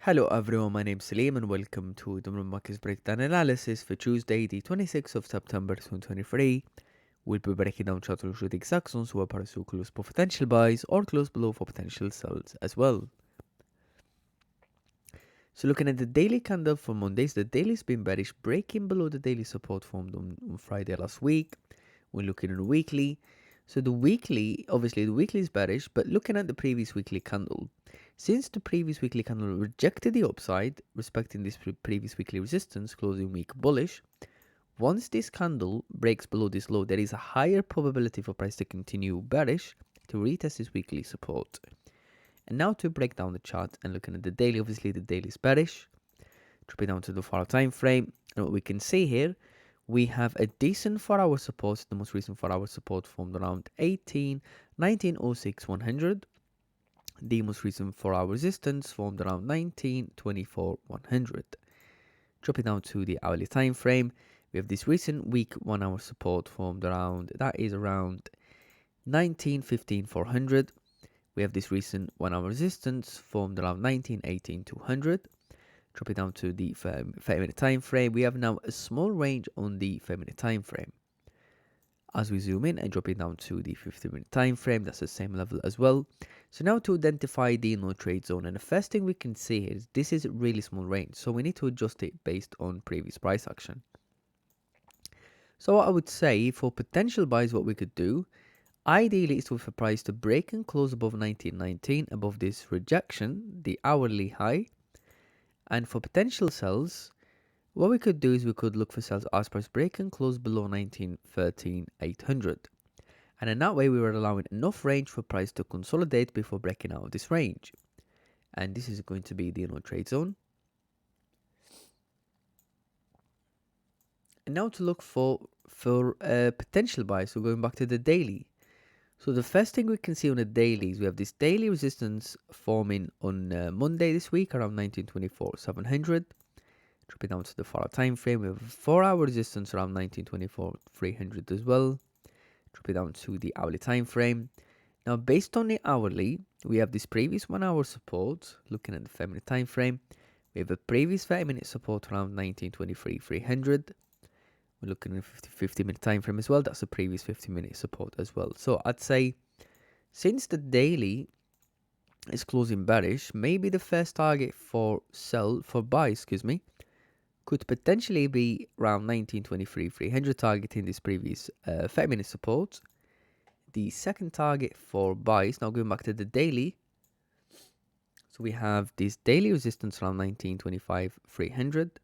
Hello everyone, my name is Salim and welcome to the Markets Breakdown Analysis for Tuesday, the 26th of September 2023. We'll be breaking down charts through the exact zones who are to close for potential buys or close below for potential sells as well. So looking at the daily candle for Mondays, the daily's been bearish, breaking below the daily support formed on Friday last week. We're looking at the weekly. So the weekly, obviously the weekly is bearish, but looking at the previous weekly candle, since the previous weekly candle rejected the upside, respecting this previous weekly resistance, closing week bullish, once this candle breaks below this low, there is a higher probability for price to continue bearish to retest this weekly support. And now to break down the chart and looking at the daily, obviously the daily is bearish. Dropping down to the 4-hour time frame, and what we can see here, we have a decent 4-hour support. The most recent 4-hour support formed around 1906 100. The most recent 4-hour resistance formed around 1924 100. Dropping down to the hourly time frame, we have this recent week 1-hour support formed around, that is around 1915 400. We have this recent 1-hour resistance formed around 1918 200. Drop it down to the 5-minute time frame. We have now a small range on the 5-minute time frame. As we zoom in and drop it down to the 15-minute time frame, that's the same level as well. So now to identify the no trade zone, and the first thing we can see is this is a really small range, so we need to adjust it based on previous price action. So what I would say for potential buys, what we could do ideally is with a price to break and close above 1919, above this rejection, the hourly high. And for potential sells, what we could do is we could look for sells as price break and close below 1913 800. And in that way we were allowing enough range for price to consolidate before breaking out of this range. And this is going to be the no trade zone. And now to look for potential buys, so going back to the daily. So the first thing we can see on the dailies, we have this daily resistance forming on Monday this week around 1924 700. Drop it down to the 4-hour time frame. We have a 4-hour resistance around 1924 300 as well. Drop it down to the hourly time frame. Now based on the hourly, we have this previous 1-hour support. Looking at the 5-minute time frame, we have a previous 5-minute support around 1923 300. We're looking at a 50-minute time frame as well. That's the previous 50-minute support as well. So I'd say since the daily is closing bearish, maybe the first target for buy, could potentially be around 1923 300, targeting this previous 5-minute support. The second target for buys, now going back to the daily, so we have this daily resistance around 1925 300.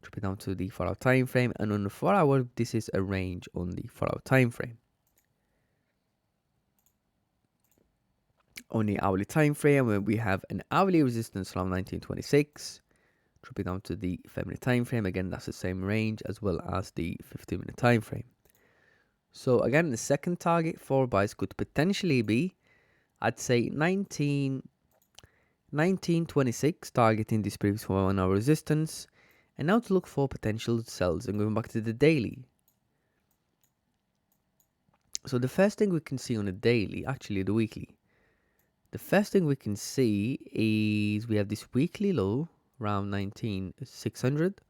Drop it down to the 4-hour time frame, and on the 4-hour, this is a range on the 4-hour time frame. On the hourly time frame, where we have an hourly resistance around 1926. Drop it down to the 5-minute time frame. Again, that's the same range as well as the 15-minute time frame. So again, the second target for buys could potentially be, I'd say 1926, targeting this previous 1-hour resistance. And now to look for potential sells and going back to the daily. So the first thing we can see on the daily, actually the weekly. The first thing we can see is we have this weekly low around 19,600.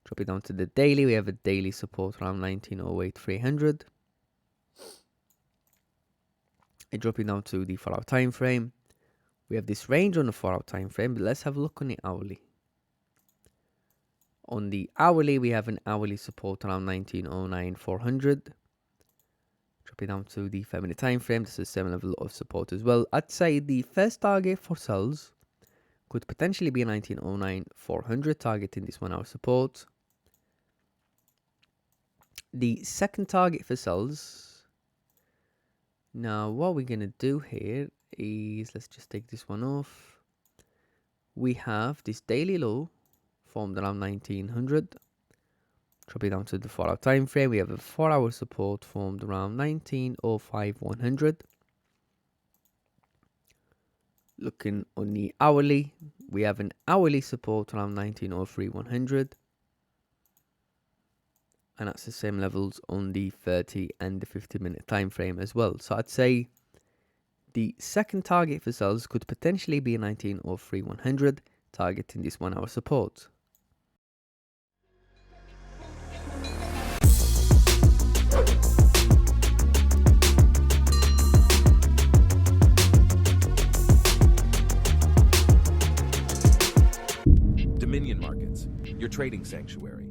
Drop it down to the daily. We have a daily support around 1908 300. And dropping down to the 4-hour time frame. We have this range on the 4-hour time frame, but let's have a look on the hourly. On the hourly, we have an hourly support around 1909 400. Drop it down to the 5-minute time frame. This is the same level of support as well. I'd say the first target for sells could potentially be 1909 400, targeting this 1-hour support. The second target for sells. Now, what we're going to do here is, let's just take this one off. We have this daily low formed around 1900. Drop it down to the 4-hour time frame. We have a 4-hour support formed around 1905 100. Looking on the hourly, we have an hourly support around 1903 100. And that's the same levels on the 30 and the 50-minute time frame as well. So I'd say The second target for sales could potentially be 19.03 targeting this 1 hour support. Dominion Markets, your trading sanctuary.